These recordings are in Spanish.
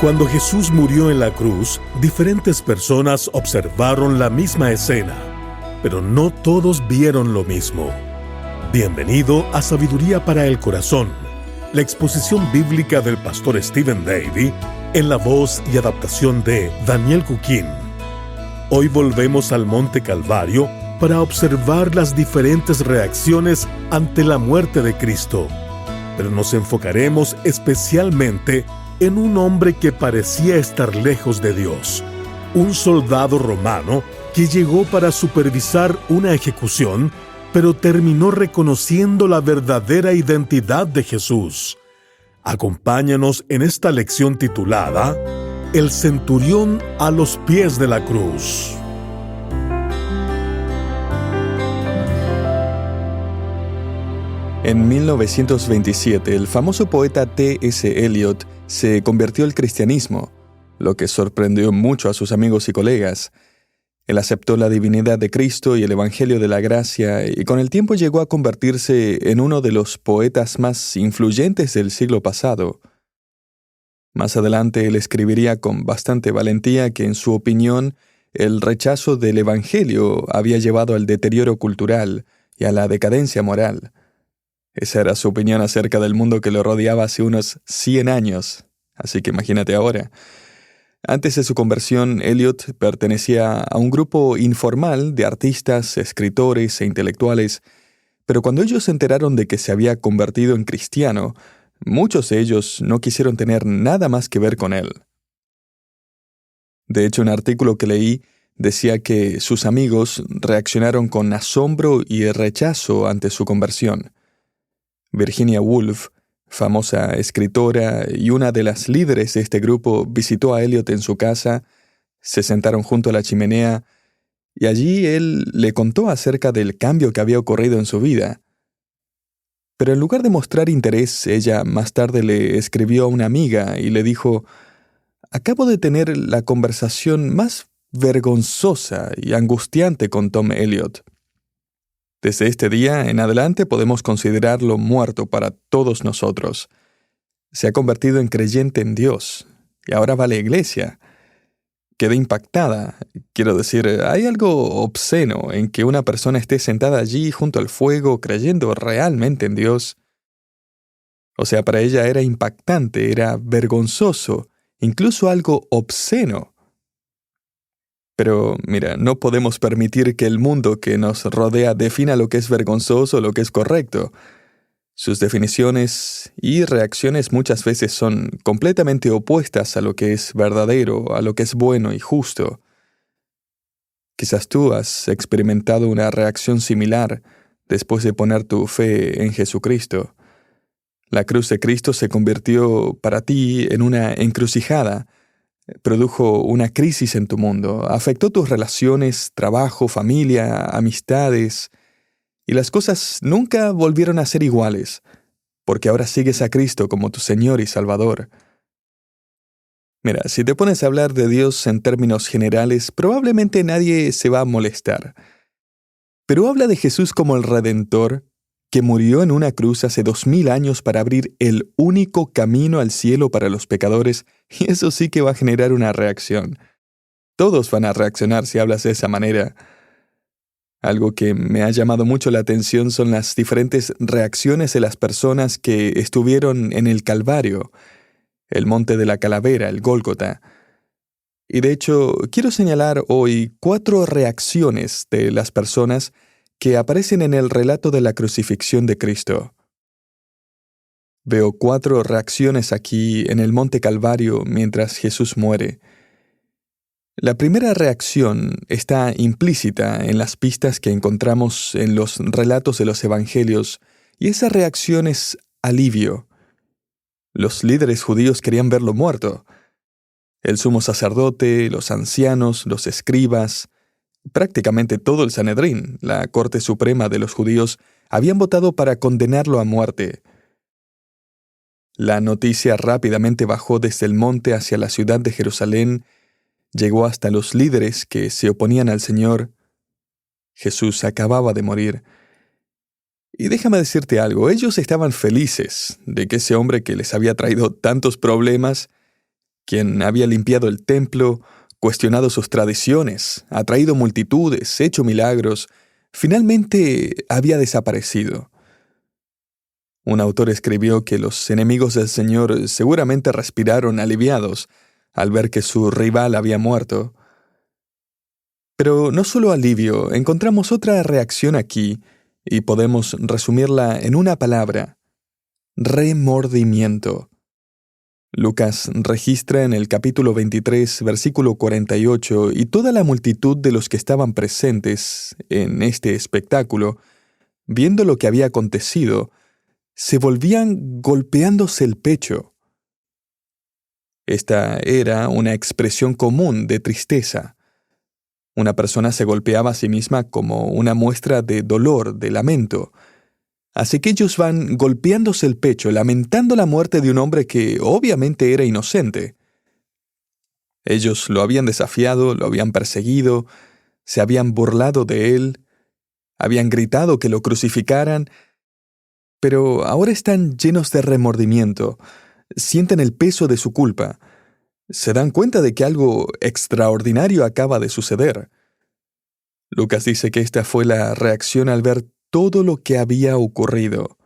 Cuando Jesús murió en la cruz, diferentes personas observaron la misma escena, pero no todos vieron lo mismo. Bienvenido a Sabiduría para el Corazón, la exposición bíblica del pastor Stephen Davey en la voz y adaptación de Daniel Cuquín. Hoy volvemos al Monte Calvario para observar las diferentes reacciones ante la muerte de Cristo, pero nos enfocaremos especialmente en un hombre que parecía estar lejos de Dios, un soldado romano que llegó para supervisar una ejecución, pero terminó reconociendo la verdadera identidad de Jesús. Acompáñanos en esta lección titulada El centurión a los pies de la cruz. En 1927, el famoso poeta T.S. Eliot se convirtió al cristianismo, lo que sorprendió mucho a sus amigos y colegas. Él aceptó la divinidad de Cristo y el Evangelio de la Gracia, y con el tiempo llegó a convertirse en uno de los poetas más influyentes del siglo pasado. Más adelante, él escribiría con bastante valentía que, en su opinión, el rechazo del Evangelio había llevado al deterioro cultural y a la decadencia moral. Esa era su opinión acerca del mundo que lo rodeaba hace unos 100 años, así que imagínate ahora. Antes de su conversión, Eliot pertenecía a un grupo informal de artistas, escritores e intelectuales, pero cuando ellos se enteraron de que se había convertido en cristiano, muchos de ellos no quisieron tener nada más que ver con él. De hecho, un artículo que leí decía que sus amigos reaccionaron con asombro y rechazo ante su conversión. Virginia Woolf, famosa escritora y una de las líderes de este grupo, visitó a Eliot en su casa, se sentaron junto a la chimenea y allí él le contó acerca del cambio que había ocurrido en su vida. Pero en lugar de mostrar interés, ella más tarde le escribió a una amiga y le dijo: «Acabo de tener la conversación más vergonzosa y angustiante con Tom Eliot. Desde este día en adelante podemos considerarlo muerto para todos nosotros. Se ha convertido en creyente en Dios y ahora va a la iglesia». Quedé impactada. Quiero decir, hay algo obsceno en que una persona esté sentada allí junto al fuego creyendo realmente en Dios. O sea, para ella era impactante, era vergonzoso, incluso algo obsceno. Pero, mira, no podemos permitir que el mundo que nos rodea defina lo que es vergonzoso o lo que es correcto. Sus definiciones y reacciones muchas veces son completamente opuestas a lo que es verdadero, a lo que es bueno y justo. Quizás tú has experimentado una reacción similar después de poner tu fe en Jesucristo. La cruz de Cristo se convirtió para ti en una encrucijada. Produjo una crisis en tu mundo, afectó tus relaciones, trabajo, familia, amistades, y las cosas nunca volvieron a ser iguales, porque ahora sigues a Cristo como tu Señor y Salvador. Mira, si te pones a hablar de Dios en términos generales, probablemente nadie se va a molestar. Pero habla de Jesús como el Redentor, que murió en una cruz hace 2000 años para abrir el único camino al cielo para los pecadores, y eso sí que va a generar una reacción. Todos van a reaccionar si hablas de esa manera. Algo que me ha llamado mucho la atención son las diferentes reacciones de las personas que estuvieron en el Calvario, el monte de la calavera, el Gólgota. Y de hecho, quiero señalar hoy 4 reacciones de las personas que aparecen en el relato de la crucifixión de Cristo. Veo 4 reacciones aquí en el monte Calvario mientras Jesús muere. La primera reacción está implícita en las pistas que encontramos en los relatos de los evangelios, y esa reacción es alivio. Los líderes judíos querían verlo muerto. El sumo sacerdote, los ancianos, los escribas, prácticamente todo el Sanedrín, la Corte Suprema de los judíos, habían votado para condenarlo a muerte. La noticia rápidamente bajó desde el monte hacia la ciudad de Jerusalén, llegó hasta los líderes que se oponían al Señor. Jesús acababa de morir. Y déjame decirte algo, ellos estaban felices de que ese hombre que les había traído tantos problemas quien había limpiado el templo, cuestionado sus tradiciones, atraído multitudes, hecho milagros, finalmente había desaparecido. Un autor escribió que los enemigos del Señor seguramente respiraron aliviados al ver que su rival había muerto. Pero no solo alivio, encontramos otra reacción aquí, y podemos resumirla en una palabra: remordimiento. Lucas registra en el capítulo 23, versículo 48, y toda la multitud de los que estaban presentes en este espectáculo, viendo lo que había acontecido, se volvían golpeándose el pecho. Esta era una expresión común de tristeza. Una persona se golpeaba a sí misma como una muestra de dolor, de lamento. Así que ellos van golpeándose el pecho, lamentando la muerte de un hombre que obviamente era inocente. Ellos lo habían desafiado, lo habían perseguido, se habían burlado de él, habían gritado que lo crucificaran, pero ahora están llenos de remordimiento, sienten el peso de su culpa. Se dan cuenta de que algo extraordinario acaba de suceder. Lucas dice que esta fue la reacción al ver todo lo que había ocurrido.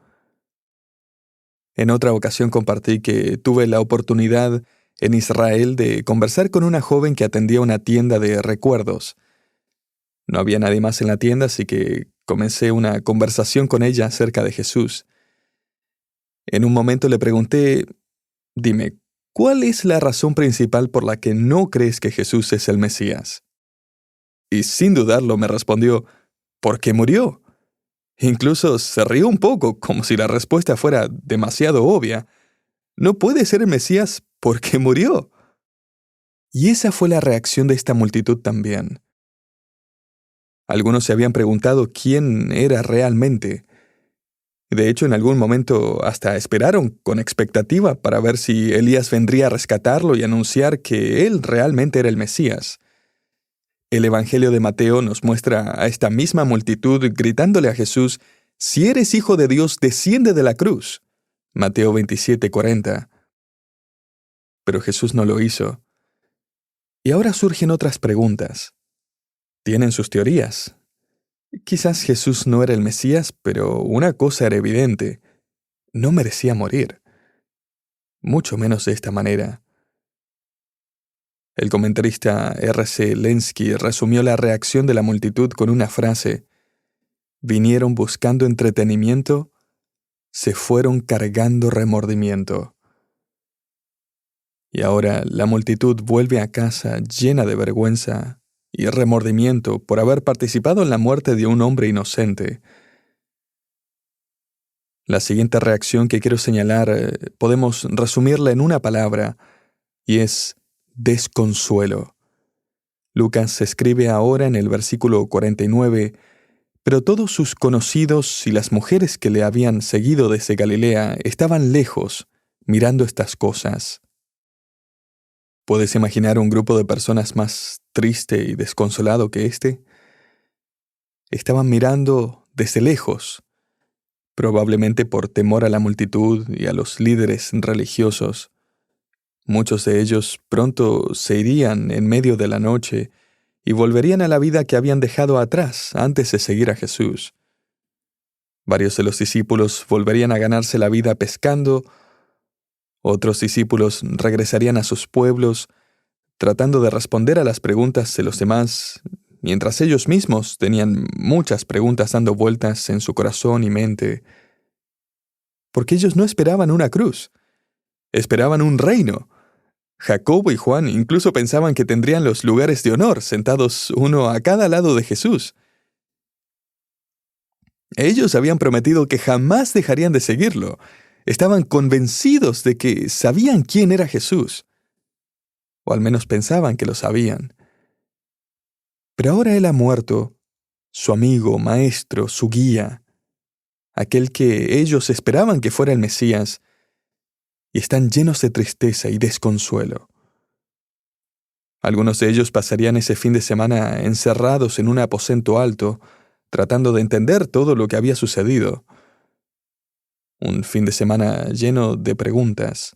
En otra ocasión compartí que tuve la oportunidad en Israel de conversar con una joven que atendía una tienda de recuerdos. No había nadie más en la tienda, así que comencé una conversación con ella acerca de Jesús. En un momento le pregunté: dime, ¿cuál es la razón principal por la que no crees que Jesús es el Mesías? Y sin dudarlo me respondió: porque murió. Incluso se rió un poco, como si la respuesta fuera demasiado obvia. No puede ser el Mesías porque murió. Y esa fue la reacción de esta multitud también. Algunos se habían preguntado quién era realmente. De hecho, en algún momento hasta esperaron con expectativa para ver si Elías vendría a rescatarlo y anunciar que él realmente era el Mesías. El Evangelio de Mateo nos muestra a esta misma multitud gritándole a Jesús: «Si eres hijo de Dios, desciende de la cruz». Mateo 27:40. Pero Jesús no lo hizo. Y ahora surgen otras preguntas. Tienen sus teorías. Quizás Jesús no era el Mesías, pero una cosa era evidente: no merecía morir. Mucho menos de esta manera. El comentarista R.C. Lenski resumió la reacción de la multitud con una frase: vinieron buscando entretenimiento, se fueron cargando remordimiento. Y ahora la multitud vuelve a casa llena de vergüenza y remordimiento por haber participado en la muerte de un hombre inocente. La siguiente reacción que quiero señalar podemos resumirla en una palabra, y es desconsuelo. Lucas escribe ahora en el versículo 49: «Pero todos sus conocidos y las mujeres que le habían seguido desde Galilea estaban lejos, mirando estas cosas». ¿Puedes imaginar un grupo de personas más triste y desconsolado que este? Estaban mirando desde lejos, probablemente por temor a la multitud y a los líderes religiosos. Muchos de ellos pronto se irían en medio de la noche y volverían a la vida que habían dejado atrás antes de seguir a Jesús. Varios de los discípulos volverían a ganarse la vida pescando. Otros discípulos regresarían a sus pueblos, tratando de responder a las preguntas de los demás, mientras ellos mismos tenían muchas preguntas dando vueltas en su corazón y mente. Porque ellos no esperaban una cruz, esperaban un reino. Jacobo y Juan incluso pensaban que tendrían los lugares de honor, sentados uno a cada lado de Jesús. Ellos habían prometido que jamás dejarían de seguirlo. Estaban convencidos de que sabían quién era Jesús. O al menos pensaban que lo sabían. Pero ahora él ha muerto, su amigo, maestro, su guía, aquel que ellos esperaban que fuera el Mesías, y están llenos de tristeza y desconsuelo. Algunos de ellos pasarían ese fin de semana encerrados en un aposento alto, tratando de entender todo lo que había sucedido. Un fin de semana lleno de preguntas,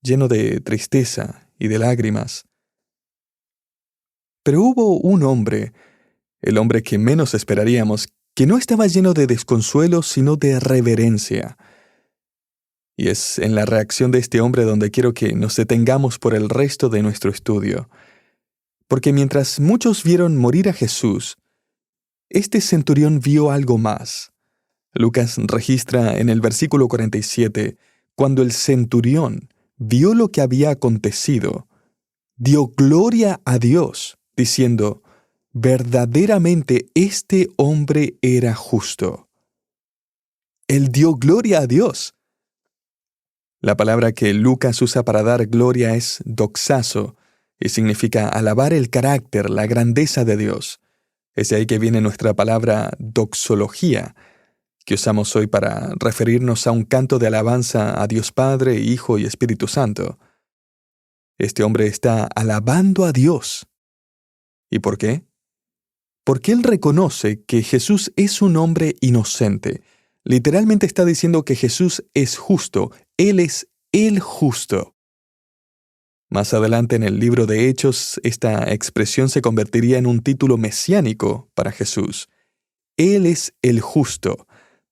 lleno de tristeza y de lágrimas. Pero hubo un hombre, el hombre que menos esperaríamos, que no estaba lleno de desconsuelo, sino de reverencia. Y es en la reacción de este hombre donde quiero que nos detengamos por el resto de nuestro estudio. Porque mientras muchos vieron morir a Jesús, este centurión vio algo más. Lucas registra en el versículo 47, cuando el centurión vio lo que había acontecido, dio gloria a Dios, diciendo, verdaderamente este hombre era justo. Él dio gloria a Dios. La palabra que Lucas usa para dar gloria es doxazo, y significa alabar el carácter, la grandeza de Dios. Es de ahí que viene nuestra palabra doxología, que usamos hoy para referirnos a un canto de alabanza a Dios Padre, Hijo y Espíritu Santo. Este hombre está alabando a Dios. ¿Y por qué? Porque él reconoce que Jesús es un hombre inocente. Literalmente está diciendo que Jesús es justo. Él es el justo. Más adelante en el libro de Hechos, esta expresión se convertiría en un título mesiánico para Jesús. Él es el justo,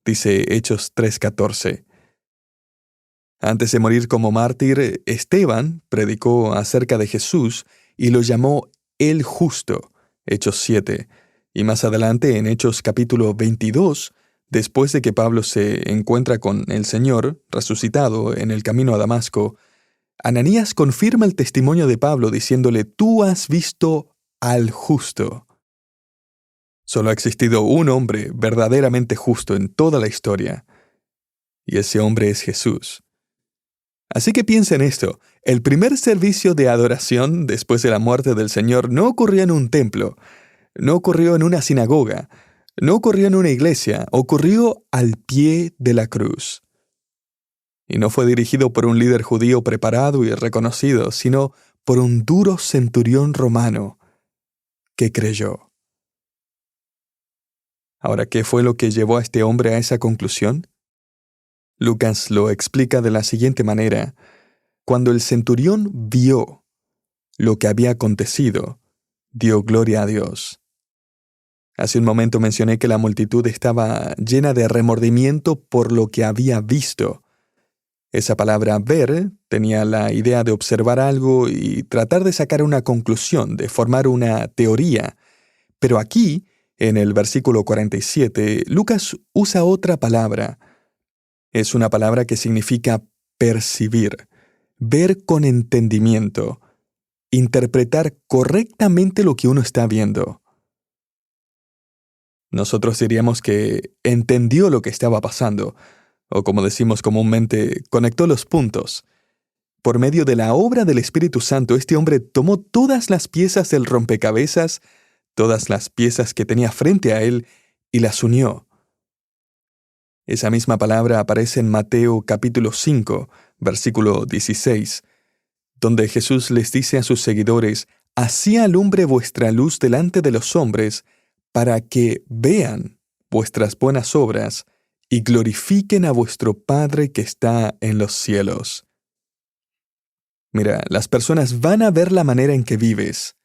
dice Hechos 3:14. Antes de morir como mártir, Esteban predicó acerca de Jesús y lo llamó el justo, Hechos 7. Y más adelante, en Hechos capítulo 22, después de que Pablo se encuentra con el Señor, resucitado en el camino a Damasco, Ananías confirma el testimonio de Pablo diciéndole, tú has visto al justo. Solo ha existido un hombre verdaderamente justo en toda la historia, y ese hombre es Jesús. Así que piensa en esto, el primer servicio de adoración después de la muerte del Señor no ocurrió en un templo, no ocurrió en una sinagoga, no ocurrió en una iglesia, ocurrió al pie de la cruz. Y no fue dirigido por un líder judío preparado y reconocido, sino por un duro centurión romano que creyó. Ahora, ¿qué fue lo que llevó a este hombre a esa conclusión? Lucas lo explica de la siguiente manera. Cuando el centurión vio lo que había acontecido, dio gloria a Dios. Hace un momento mencioné que la multitud estaba llena de remordimiento por lo que había visto. Esa palabra ver tenía la idea de observar algo y tratar de sacar una conclusión, de formar una teoría. Pero aquí, en el versículo 47, Lucas usa otra palabra. Es una palabra que significa percibir, ver con entendimiento, interpretar correctamente lo que uno está viendo. Nosotros diríamos que entendió lo que estaba pasando, o como decimos comúnmente, conectó los puntos. Por medio de la obra del Espíritu Santo, este hombre tomó todas las piezas del rompecabezas, todas las piezas que tenía frente a él, y las unió. Esa misma palabra aparece en Mateo capítulo 5, versículo 16, donde Jesús les dice a sus seguidores, «Así alumbre vuestra luz delante de los hombres, para que vean vuestras buenas obras y glorifiquen a vuestro Padre que está en los cielos». Mira, las personas van a ver la manera en que vives,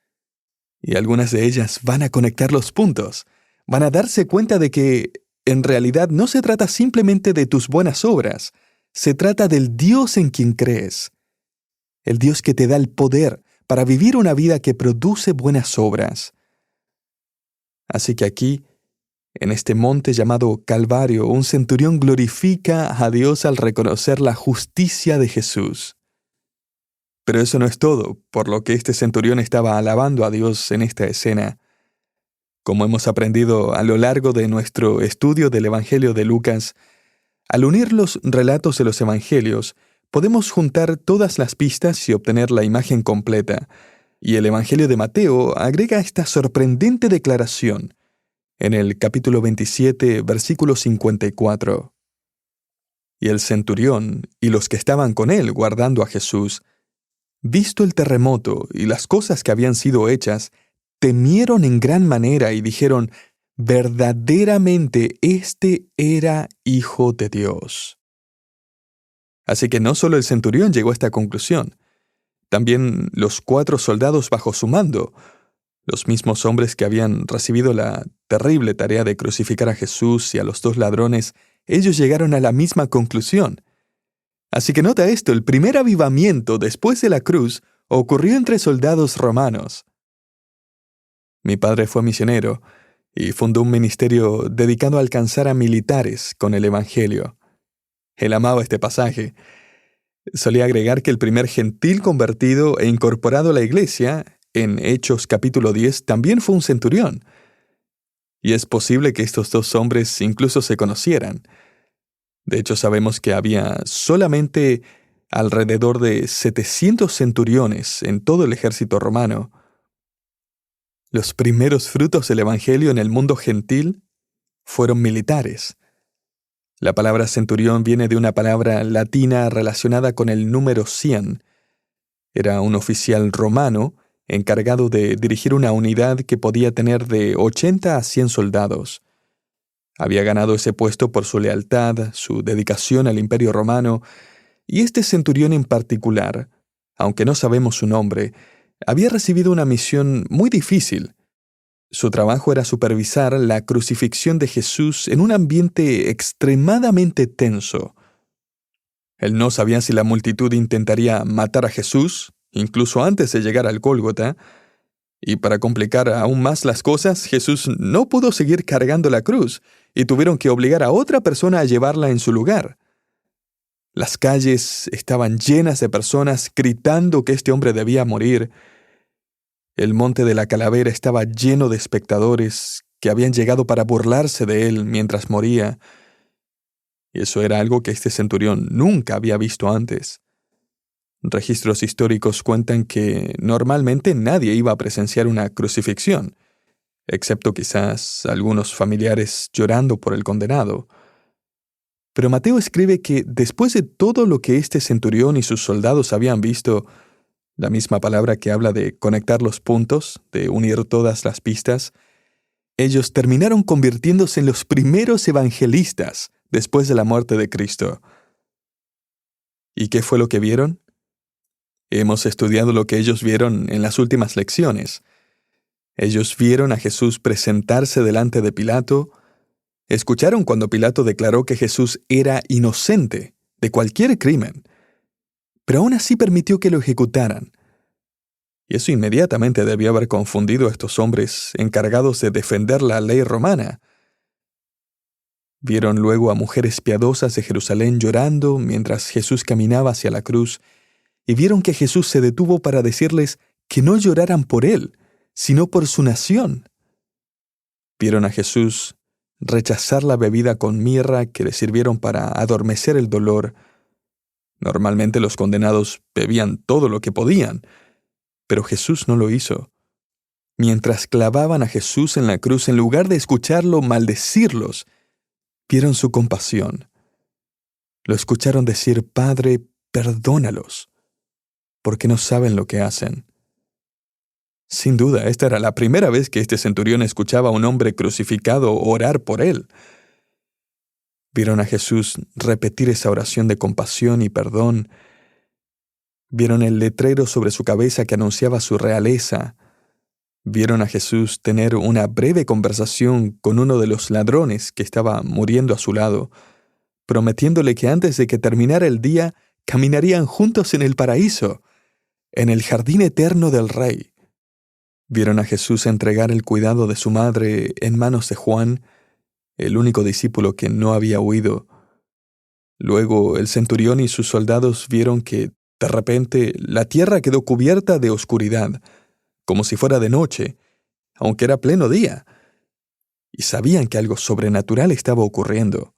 y algunas de ellas van a conectar los puntos, van a darse cuenta de que en realidad no se trata simplemente de tus buenas obras, se trata del Dios en quien crees, el Dios que te da el poder para vivir una vida que produce buenas obras. Así que aquí, en este monte llamado Calvario, un centurión glorifica a Dios al reconocer la justicia de Jesús. Pero eso no es todo, por lo que este centurión estaba alabando a Dios en esta escena. Como hemos aprendido a lo largo de nuestro estudio del Evangelio de Lucas, al unir los relatos de los Evangelios, podemos juntar todas las pistas y obtener la imagen completa. Y el Evangelio de Mateo agrega esta sorprendente declaración en el capítulo 27, versículo 54. Y el centurión y los que estaban con él guardando a Jesús, visto el terremoto y las cosas que habían sido hechas, temieron en gran manera y dijeron, verdaderamente este era Hijo de Dios. Así que no solo el centurión llegó a esta conclusión, también los 4 soldados bajo su mando, los mismos hombres que habían recibido la terrible tarea de crucificar a Jesús y a los 2 ladrones, ellos llegaron a la misma conclusión. Así que nota esto, el primer avivamiento después de la cruz ocurrió entre soldados romanos. Mi padre fue misionero y fundó un ministerio dedicado a alcanzar a militares con el Evangelio. Él amaba este pasaje. Solía agregar que el primer gentil convertido e incorporado a la iglesia, en Hechos capítulo 10, también fue un centurión. Y es posible que estos 2 hombres incluso se conocieran. De hecho, sabemos que había solamente alrededor de 700 centuriones en todo el ejército romano. Los primeros frutos del Evangelio en el mundo gentil fueron militares. La palabra centurión viene de una palabra latina relacionada con el número 100. Era un oficial romano encargado de dirigir una unidad que podía tener de 80 a 100 soldados. Había ganado ese puesto por su lealtad, su dedicación al Imperio Romano, y este centurión en particular, aunque no sabemos su nombre, había recibido una misión muy difícil. Su trabajo era supervisar la crucifixión de Jesús en un ambiente extremadamente tenso. Él no sabía si la multitud intentaría matar a Jesús, incluso antes de llegar al Gólgota, y para complicar aún más las cosas, Jesús no pudo seguir cargando la cruz, y tuvieron que obligar a otra persona a llevarla en su lugar. Las calles estaban llenas de personas gritando que este hombre debía morir. El monte de la calavera estaba lleno de espectadores que habían llegado para burlarse de él mientras moría. Y eso era algo que este centurión nunca había visto antes. Registros históricos cuentan que normalmente nadie iba a presenciar una crucifixión, excepto quizás algunos familiares llorando por el condenado. Pero Mateo escribe que después de todo lo que este centurión y sus soldados habían visto, la misma palabra que habla de conectar los puntos, de unir todas las pistas, ellos terminaron convirtiéndose en los primeros evangelistas después de la muerte de Cristo. ¿Y qué fue lo que vieron? Hemos estudiado lo que ellos vieron en las últimas lecciones. Ellos vieron a Jesús presentarse delante de Pilato, escucharon cuando Pilato declaró que Jesús era inocente de cualquier crimen, pero aún así permitió que lo ejecutaran. Y eso inmediatamente debió haber confundido a estos hombres encargados de defender la ley romana. Vieron luego a mujeres piadosas de Jerusalén llorando mientras Jesús caminaba hacia la cruz, y vieron que Jesús se detuvo para decirles que no lloraran por él, sino por su nación. Vieron a Jesús rechazar la bebida con mirra que le sirvieron para adormecer el dolor. Normalmente los condenados bebían todo lo que podían, pero Jesús no lo hizo. Mientras clavaban a Jesús en la cruz, en lugar de escucharlo maldecirlos, vieron su compasión. Lo escucharon decir: Padre, perdónalos, porque no saben lo que hacen. Sin duda, esta era la primera vez que este centurión escuchaba a un hombre crucificado orar por él. Vieron a Jesús repetir esa oración de compasión y perdón. Vieron el letrero sobre su cabeza que anunciaba su realeza. Vieron a Jesús tener una breve conversación con uno de los ladrones que estaba muriendo a su lado, prometiéndole que antes de que terminara el día caminarían juntos en el paraíso, en el jardín eterno del Rey. Vieron a Jesús entregar el cuidado de su madre en manos de Juan, el único discípulo que no había huido. Luego el centurión y sus soldados vieron que, de repente, la tierra quedó cubierta de oscuridad, como si fuera de noche, aunque era pleno día, y sabían que algo sobrenatural estaba ocurriendo.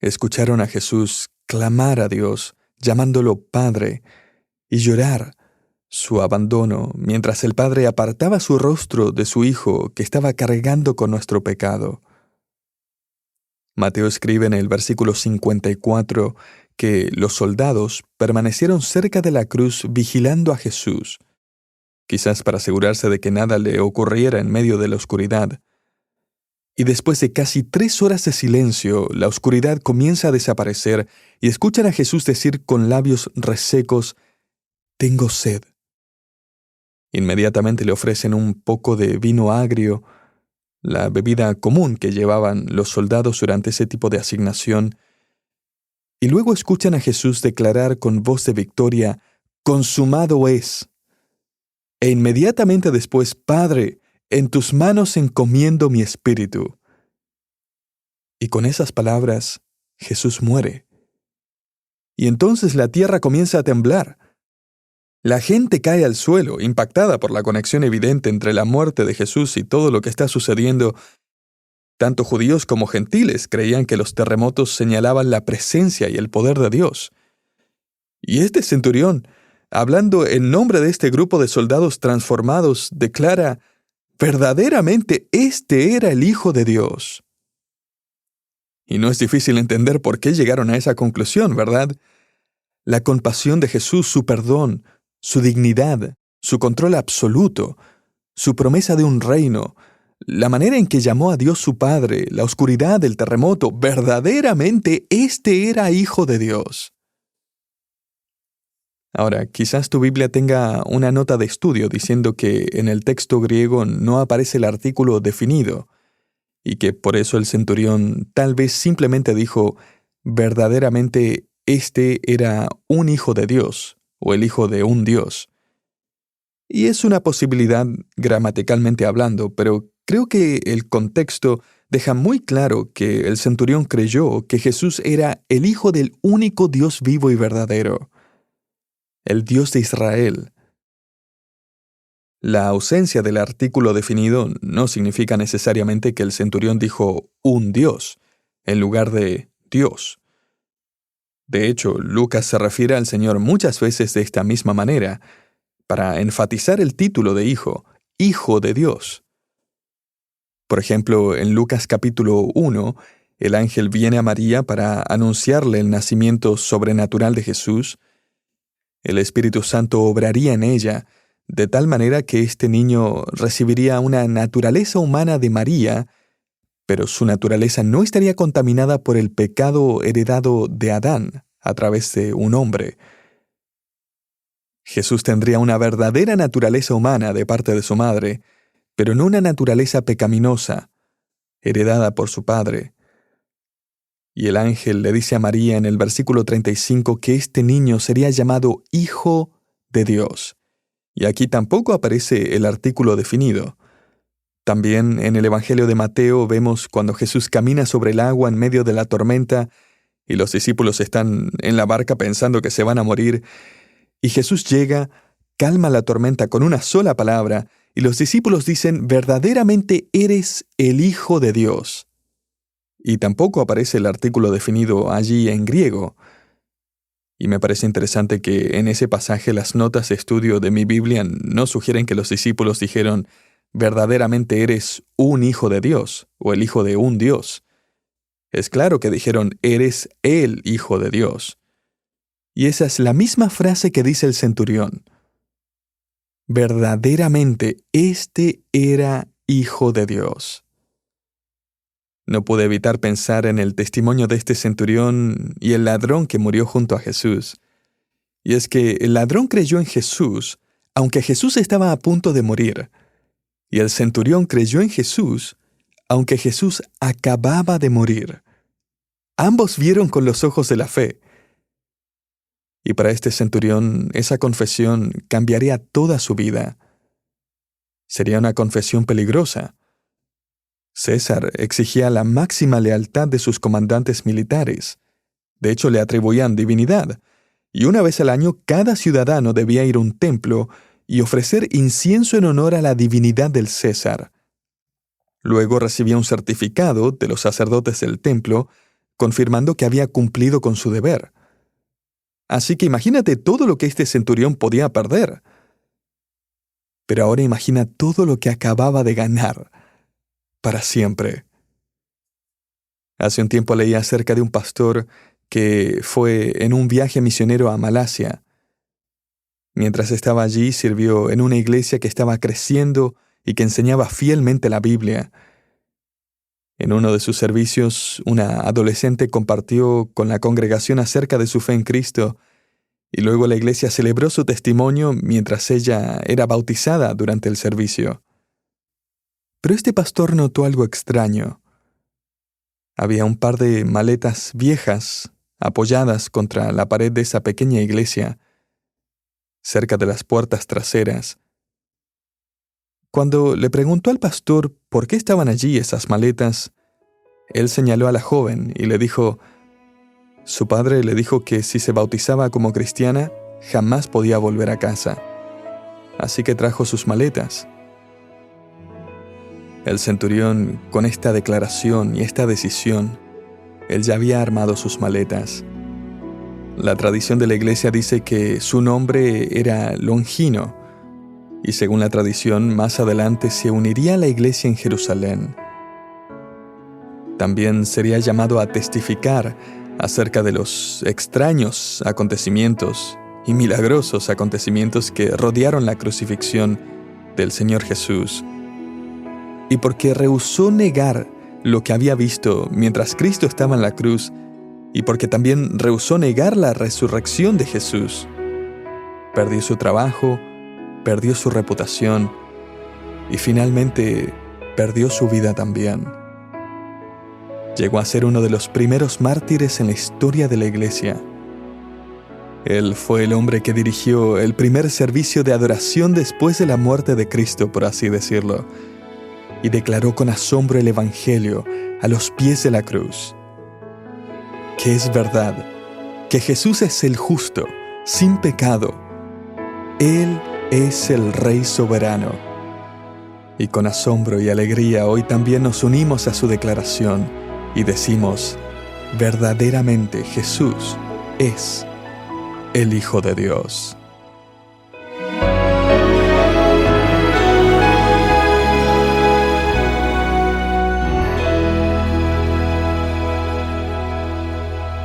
Escucharon a Jesús clamar a Dios, llamándolo Padre, y llorar su abandono, mientras el Padre apartaba su rostro de su Hijo que estaba cargando con nuestro pecado. Mateo escribe en el versículo 54 que los soldados permanecieron cerca de la cruz vigilando a Jesús, quizás para asegurarse de que nada le ocurriera en medio de la oscuridad. Y después de casi 3 horas de silencio, la oscuridad comienza a desaparecer y escuchan a Jesús decir con labios resecos, «Tengo sed». Inmediatamente le ofrecen un poco de vino agrio, la bebida común que llevaban los soldados durante ese tipo de asignación, y luego escuchan a Jesús declarar con voz de victoria, «Consumado es». E inmediatamente después, «Padre, en tus manos encomiendo mi espíritu». Y con esas palabras, Jesús muere. Y entonces la tierra comienza a temblar. La gente cae al suelo, impactada por la conexión evidente entre la muerte de Jesús y todo lo que está sucediendo. Tanto judíos como gentiles creían que los terremotos señalaban la presencia y el poder de Dios. Y este centurión, hablando en nombre de este grupo de soldados transformados, declara, verdaderamente este era el Hijo de Dios. Y no es difícil entender por qué llegaron a esa conclusión, ¿verdad? La compasión de Jesús, su perdón, su dignidad, su control absoluto, su promesa de un reino, la manera en que llamó a Dios su Padre, la oscuridad del terremoto, verdaderamente este era Hijo de Dios. Ahora, quizás tu Biblia tenga una nota de estudio diciendo que en el texto griego no aparece el artículo definido, y que por eso el centurión tal vez simplemente dijo, verdaderamente este era un hijo de Dios, o el hijo de un Dios. Y es una posibilidad gramaticalmente hablando, pero creo que el contexto deja muy claro que el centurión creyó que Jesús era el Hijo del único Dios vivo y verdadero, el Dios de Israel. La ausencia del artículo definido no significa necesariamente que el centurión dijo un Dios, en lugar de Dios. De hecho, Lucas se refiere al Señor muchas veces de esta misma manera, para enfatizar el título de Hijo, Hijo de Dios. Por ejemplo, en Lucas capítulo 1, el ángel viene a María para anunciarle el nacimiento sobrenatural de Jesús. El Espíritu Santo obraría en ella, de tal manera que este niño recibiría una naturaleza humana de María, pero su naturaleza no estaría contaminada por el pecado heredado de Adán a través de un hombre. Jesús tendría una verdadera naturaleza humana de parte de su madre, pero no una naturaleza pecaminosa, heredada por su padre. Y el ángel le dice a María en el versículo 35 que este niño sería llamado Hijo de Dios. Y aquí tampoco aparece el artículo definido. También en el Evangelio de Mateo vemos cuando Jesús camina sobre el agua en medio de la tormenta y los discípulos están en la barca pensando que se van a morir, y Jesús llega, calma la tormenta con una sola palabra, y los discípulos dicen, verdaderamente eres el Hijo de Dios. Y tampoco aparece el artículo definido allí en griego. Y me parece interesante que en ese pasaje las notas de estudio de mi Biblia no sugieren que los discípulos dijeron, verdaderamente eres un hijo de Dios, o el hijo de un Dios. Es claro que dijeron, eres el Hijo de Dios. Y esa es la misma frase que dice el centurión. Verdaderamente este era Hijo de Dios. No pude evitar pensar en el testimonio de este centurión y el ladrón que murió junto a Jesús. Y es que el ladrón creyó en Jesús, aunque Jesús estaba a punto de morir. Y el centurión creyó en Jesús, aunque Jesús acababa de morir. Ambos vieron con los ojos de la fe. Y para este centurión, esa confesión cambiaría toda su vida. Sería una confesión peligrosa. César exigía la máxima lealtad de sus comandantes militares. De hecho, le atribuían divinidad, y una vez al año cada ciudadano debía ir a un templo y ofrecer incienso en honor a la divinidad del César. Luego recibía un certificado de los sacerdotes del templo, confirmando que había cumplido con su deber. Así que imagínate todo lo que este centurión podía perder. Pero ahora imagina todo lo que acababa de ganar. Para siempre. Hace un tiempo leí acerca de un pastor que fue en un viaje misionero a Malasia. Mientras estaba allí, sirvió en una iglesia que estaba creciendo y que enseñaba fielmente la Biblia. En uno de sus servicios, una adolescente compartió con la congregación acerca de su fe en Cristo, y luego la iglesia celebró su testimonio mientras ella era bautizada durante el servicio. Pero este pastor notó algo extraño. Había un par de maletas viejas apoyadas contra la pared de esa pequeña iglesia, cerca de las puertas traseras. Cuando le preguntó al pastor por qué estaban allí esas maletas, él señaló a la joven y le dijo: su padre le dijo que si se bautizaba como cristiana, jamás podía volver a casa. Así que trajo sus maletas. El centurión, con esta declaración y esta decisión, él ya había armado sus maletas. La tradición de la iglesia dice que su nombre era Longino, y según la tradición, más adelante se uniría a la iglesia en Jerusalén. También sería llamado a testificar acerca de los extraños acontecimientos y milagrosos acontecimientos que rodearon la crucifixión del Señor Jesús. Y porque rehusó negar lo que había visto mientras Cristo estaba en la cruz, y porque también rehusó negar la resurrección de Jesús, perdió su trabajo, perdió su reputación y finalmente perdió su vida también. Llegó a ser uno de los primeros mártires en la historia de la iglesia. Él fue el hombre que dirigió el primer servicio de adoración después de la muerte de Cristo, por así decirlo, y declaró con asombro el Evangelio a los pies de la cruz. Que es verdad, que Jesús es el justo, sin pecado. Él es el Rey soberano. Y con asombro y alegría hoy también nos unimos a su declaración y decimos: verdaderamente Jesús es el Hijo de Dios.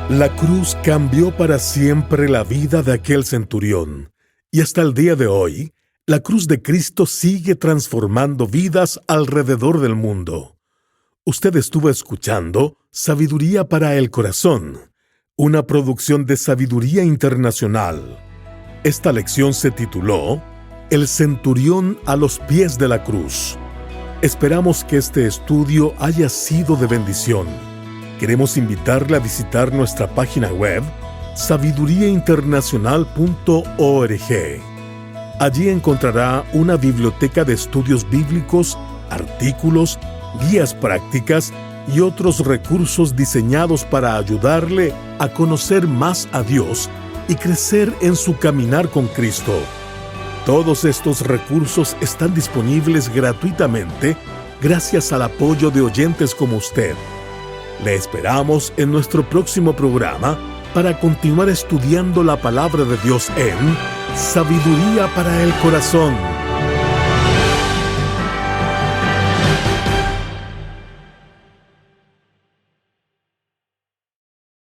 La cruz cambió para siempre la vida de aquel centurión, y hasta el día de hoy, la cruz de Cristo sigue transformando vidas alrededor del mundo. Usted estuvo escuchando Sabiduría para el Corazón, una producción de Sabiduría Internacional. Esta lección se tituló El centurión a los pies de la cruz. Esperamos que este estudio haya sido de bendición. Queremos invitarle a visitar nuestra página web sabiduriainternacional.org. Allí encontrará una biblioteca de estudios bíblicos, artículos, guías prácticas y otros recursos diseñados para ayudarle a conocer más a Dios y crecer en su caminar con Cristo. Todos estos recursos están disponibles gratuitamente gracias al apoyo de oyentes como usted. Le esperamos en nuestro próximo programa para continuar estudiando la palabra de Dios en Sabiduría para el Corazón.